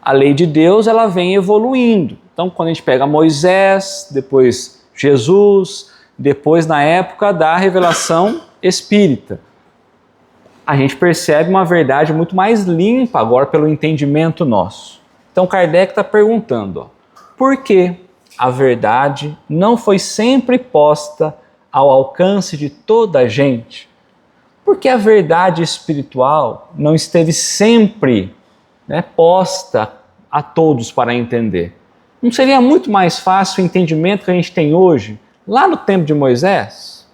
A lei de Deus, ela vem evoluindo. Então, quando a gente pega Moisés, depois Jesus, depois na época da revelação espírita, a gente percebe uma verdade muito mais limpa agora pelo entendimento nosso. Então, Kardec está perguntando, ó, por que a verdade não foi sempre posta ao alcance de toda a gente? Porque a verdade espiritual não esteve sempre, né, posta a todos para entender. Não seria muito mais fácil o entendimento que a gente tem hoje, lá no tempo de Moisés?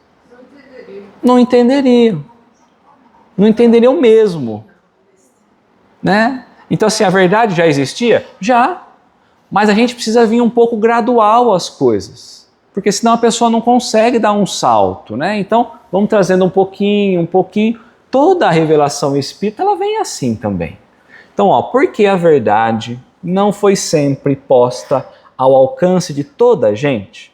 Não entenderiam. Não entenderiam mesmo. Né? Então, assim, a verdade já existia? Já. Mas a gente precisa vir um pouco gradual às coisas. Porque senão a pessoa não consegue dar um salto, né? Então, vamos trazendo um pouquinho. Toda a revelação espírita, ela vem assim também. Então, ó, por que a verdade não foi sempre posta ao alcance de toda a gente?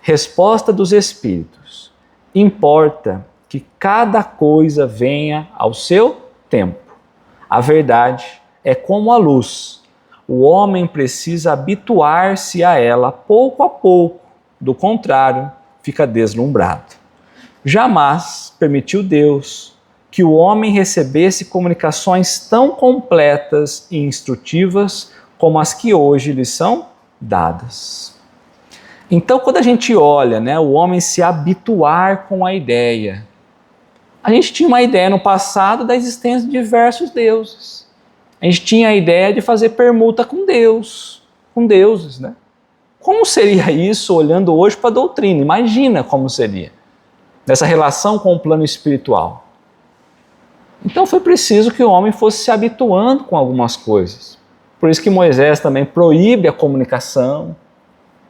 Resposta dos espíritos: importa que cada coisa venha ao seu tempo. A verdade é como a luz. O homem precisa habituar-se a ela pouco a pouco. Do contrário, fica deslumbrado. Jamais permitiu Deus que o homem recebesse comunicações tão completas e instrutivas como as que hoje lhe são dadas. Então, quando a gente olha, o homem se habituar com a ideia, a gente tinha uma ideia no passado da existência de diversos deuses. A gente tinha a ideia de fazer permuta com Deus, com deuses, né? Como seria isso olhando hoje para a doutrina? Imagina como seria nessa relação com o plano espiritual. Então foi preciso que o homem fosse se habituando com algumas coisas. Por isso que Moisés também proíbe a comunicação,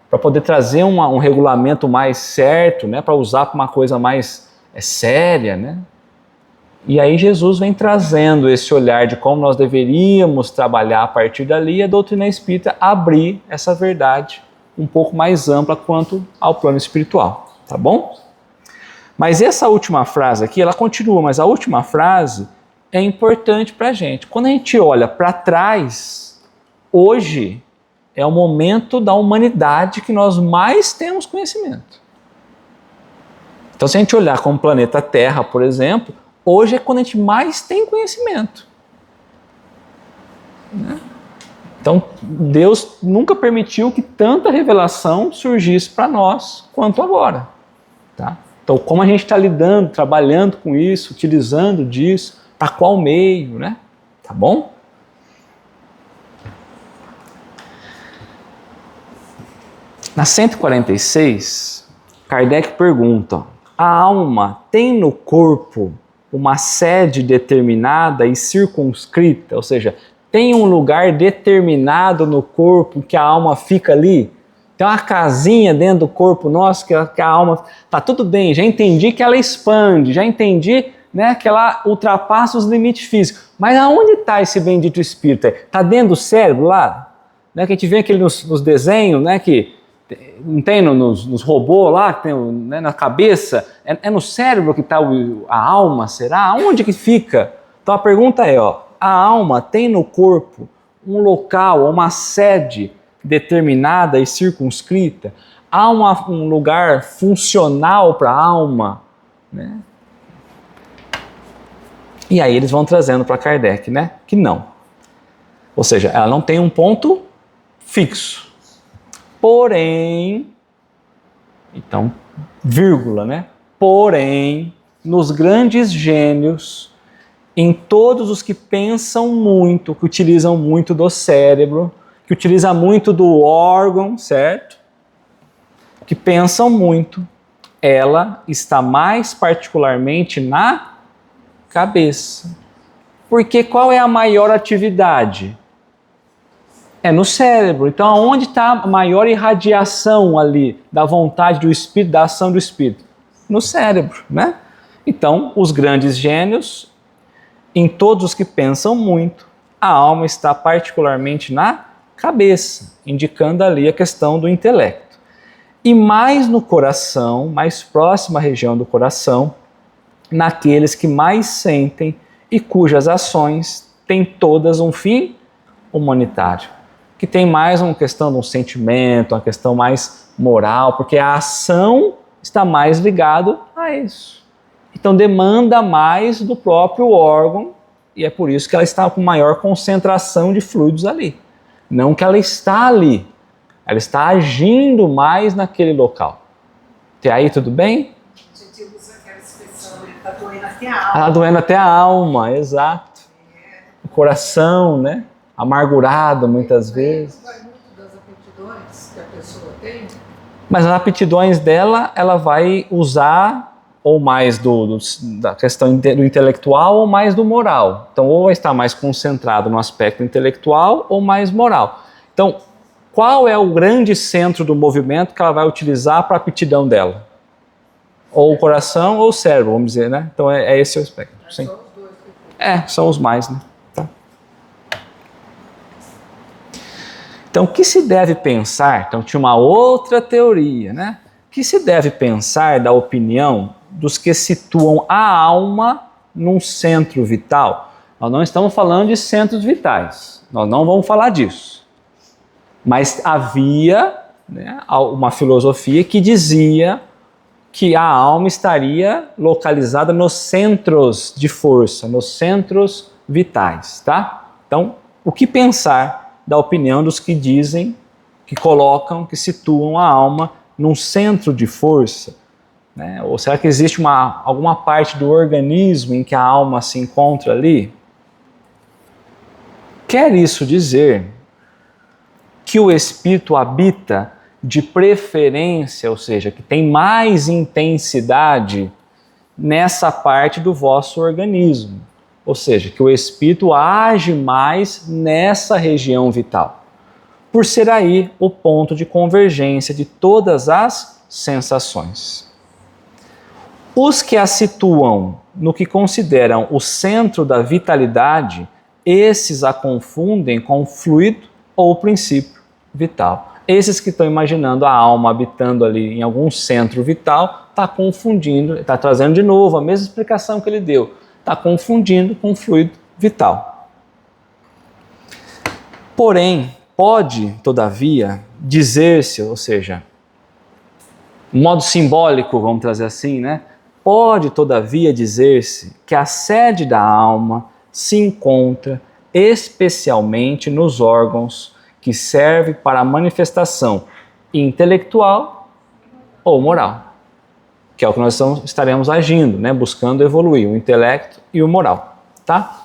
para poder trazer um regulamento mais certo, para usar para uma coisa mais séria, né? E aí Jesus vem trazendo esse olhar de como nós deveríamos trabalhar a partir dali, e a doutrina espírita abrir essa verdade um pouco mais ampla quanto ao plano espiritual, tá bom? Mas essa última frase aqui, ela continua, mas a última frase é importante para a gente. Quando a gente olha para trás, hoje é o momento da humanidade que nós mais temos conhecimento. Então, se a gente olhar como o planeta Terra, por exemplo, hoje é quando a gente mais tem conhecimento. Então, Deus nunca permitiu que tanta revelação surgisse para nós quanto agora. Tá? Então, como a gente está lidando, trabalhando com isso, utilizando disso, para qual meio, né? Tá bom? Na 146, Kardec pergunta: a alma tem no corpo uma sede determinada e circunscrita? Ou seja, tem um lugar determinado no corpo que a alma fica ali? Tem uma casinha dentro do corpo nosso que a alma... Tá tudo bem, já entendi que ela expande, já entendi, que ela ultrapassa os limites físicos. Mas aonde está esse bendito espírito? Está dentro do cérebro lá? Que a gente vê aquele nos desenhos, que não tem nos robôs lá, que tem na cabeça, é no cérebro que está a alma, será? Onde que fica? Então a pergunta é, a alma tem no corpo um local, uma sede determinada e circunscrita? Há um lugar funcional para a alma? Né? E aí eles vão trazendo para Kardec, que não. Ou seja, ela não tem um ponto fixo. Porém, então, vírgula, porém, nos grandes gênios, em todos os que pensam muito, que utilizam muito do cérebro, que utilizam muito do órgão, certo? Que pensam muito, ela está mais particularmente na cabeça. Porque qual é a maior atividade? É no cérebro. Então, aonde está a maior irradiação ali da vontade do espírito, da ação do espírito? No cérebro, né? Então, os grandes gênios, em todos os que pensam muito, a alma está particularmente na cabeça, indicando ali a questão do intelecto. E mais no coração, mais próxima à região do coração, naqueles que mais sentem e cujas ações têm todas um fim humanitário. Que tem mais uma questão de um sentimento, uma questão mais moral, porque a ação está mais ligada a isso. Então demanda mais do próprio órgão e é por isso que ela está com maior concentração de fluidos ali. Não que ela está ali, ela está agindo mais naquele local. Até aí tudo bem? A gente usa aquela expressão, está doendo até a alma. Está doendo até a alma, exato. O coração, amargurado muitas vezes. Vai muito das aptidões que a pessoa tem. Mas as aptidões dela, ela vai usar ou mais da questão do intelectual ou mais do moral. Então, ou vai estar mais concentrado no aspecto intelectual ou mais moral. Então, qual é o grande centro do movimento que ela vai utilizar para a aptidão dela? Ou o coração ou o cérebro, vamos dizer, Então, é esse o aspecto. Sim. São os mais, Tá. Então, o que se deve pensar? Então, tinha uma outra teoria, O que se deve pensar da opinião dos que situam a alma num centro vital? Nós não estamos falando de centros vitais, nós não vamos falar disso. Mas havia, né, uma filosofia que dizia que a alma estaria localizada nos centros de força, nos centros vitais, tá? Então, o que pensar da opinião dos que dizem, que colocam, que situam a alma num centro de força? Né? Ou será que existe alguma parte do organismo em que a alma se encontra ali? Quer isso dizer que o espírito habita de preferência, ou seja, que tem mais intensidade nessa parte do vosso organismo? Ou seja, que o espírito age mais nessa região vital, por ser aí o ponto de convergência de todas as sensações. Os que a situam no que consideram o centro da vitalidade, esses a confundem com o fluido ou o princípio vital. Esses que estão imaginando a alma habitando ali em algum centro vital, está confundindo, está trazendo de novo a mesma explicação que ele deu, está confundindo com o fluido vital. Porém, pode, todavia, dizer-se, ou seja, de modo simbólico, vamos trazer assim, né? Pode, todavia, dizer-se que a sede da alma se encontra especialmente nos órgãos que servem para a manifestação intelectual ou moral, que é o que nós estaremos agindo, né? Buscando evoluir o intelecto e o moral, tá?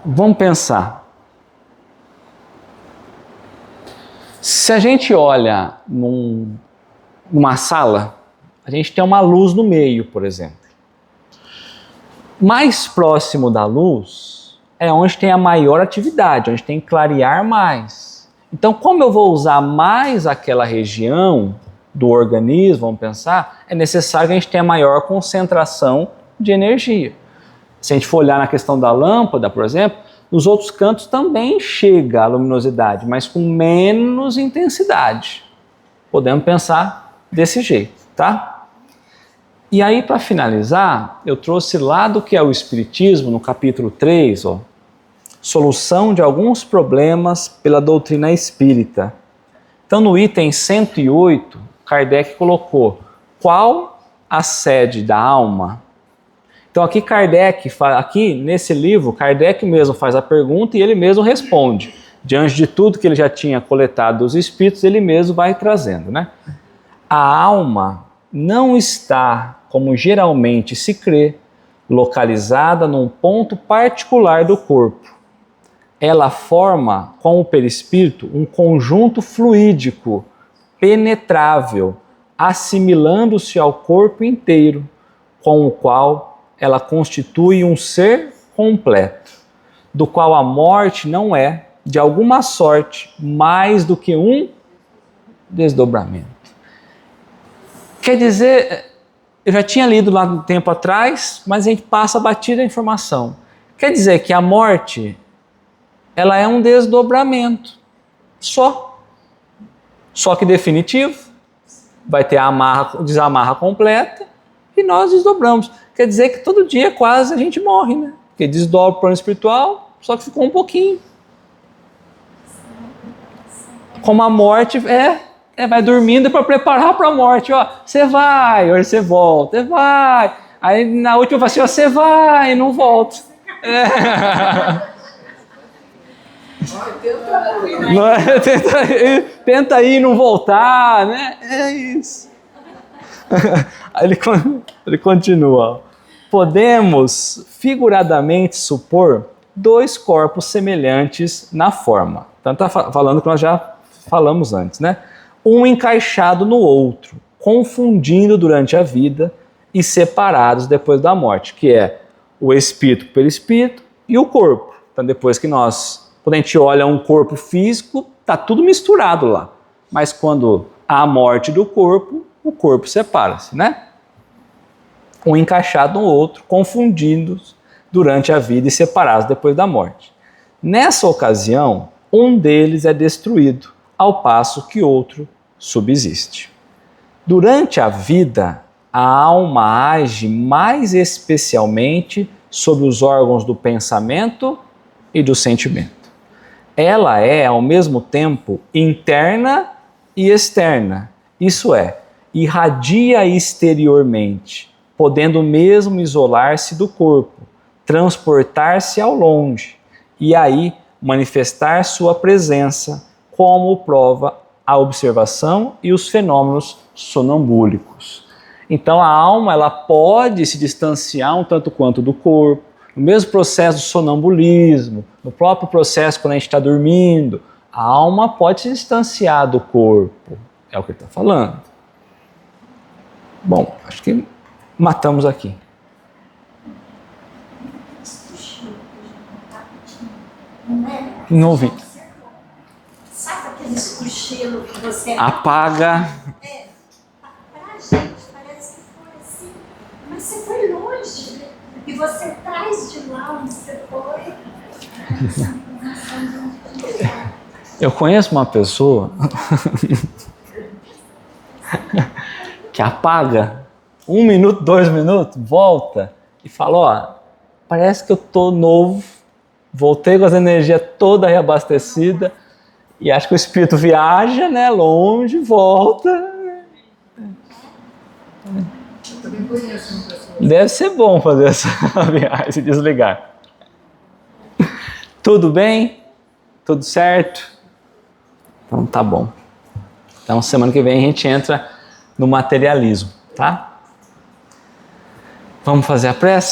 Vamos pensar. Se a gente olha numa sala, a gente tem uma luz no meio, por exemplo. Mais próximo da luz é onde tem a maior atividade, onde tem que clarear mais. Então, como eu vou usar mais aquela região do organismo, vamos pensar, é necessário que a gente tenha maior concentração de energia. Se a gente for olhar na questão da lâmpada, por exemplo, nos outros cantos também chega a luminosidade, mas com menos intensidade. Podemos pensar desse jeito, tá? E aí, para finalizar, eu trouxe lá do que é o Espiritismo, no capítulo 3, solução de alguns problemas pela doutrina espírita. Então, no item 108, Kardec colocou: qual a sede da alma? Então, aqui aqui nesse livro, Kardec mesmo faz a pergunta e ele mesmo responde. Diante de tudo que ele já tinha coletado dos espíritos, ele mesmo vai trazendo, né? A alma não está, como geralmente se crê, localizada num ponto particular do corpo. Ela forma, com o perispírito, um conjunto fluídico, penetrável, assimilando-se ao corpo inteiro, com o qual ela constitui um ser completo, do qual a morte não é, de alguma sorte, mais do que um desdobramento. Quer dizer, eu já tinha lido lá um tempo atrás, mas a gente passa batida a informação. Quer dizer que a morte, ela é um desdobramento, só que definitivo, vai ter a desamarra completa e nós desdobramos. Quer dizer que todo dia quase a gente morre, né? Porque desdobra o plano espiritual, só que ficou um pouquinho. Como a morte vai dormindo para preparar para a morte. Ó, você vai, hoje você volta, você vai. Aí na última fala assim, ó, você vai e não volta. Tenta ir e não voltar, né? É isso. Aí ele continua. Podemos figuradamente supor dois corpos semelhantes na forma. Então está falando que nós já falamos antes, né? Um encaixado no outro, confundindo durante a vida e separados depois da morte, que é o espírito pelo espírito e o corpo. Então depois que quando a gente olha um corpo físico, está tudo misturado lá. Mas quando há a morte do corpo, o corpo separa-se, né? Um encaixado no outro, confundindo durante a vida e separados depois da morte. Nessa ocasião, um deles é destruído, ao passo que outro subsiste. Durante a vida, a alma age mais especialmente sobre os órgãos do pensamento e do sentimento. Ela é, ao mesmo tempo, interna e externa, isso é, irradia exteriormente, podendo mesmo isolar-se do corpo, transportar-se ao longe e aí manifestar sua presença, como prova a observação e os fenômenos sonambúlicos. Então a alma ela pode se distanciar um tanto quanto do corpo, no mesmo processo do sonambulismo, no próprio processo quando a gente está dormindo, a alma pode se distanciar do corpo, é o que ele está falando. Bom, acho que matamos aqui. Não ouvi. Sabe aqueles cochilos que você Apaga. pra gente parece que foi assim, mas você foi longe, né? E você traz de lá onde você foi. Eu conheço uma pessoa que apaga 1 minuto, 2 minutos, volta e fala, ó, parece que eu tô novo, voltei com as energias toda reabastecida e acho que o espírito viaja, né, longe, volta. Eu também conheço uma pessoa. Deve ser bom fazer essa viagem e desligar. Tudo bem? Tudo certo? Então tá bom. Então semana que vem a gente entra no materialismo, tá? Vamos fazer a prece?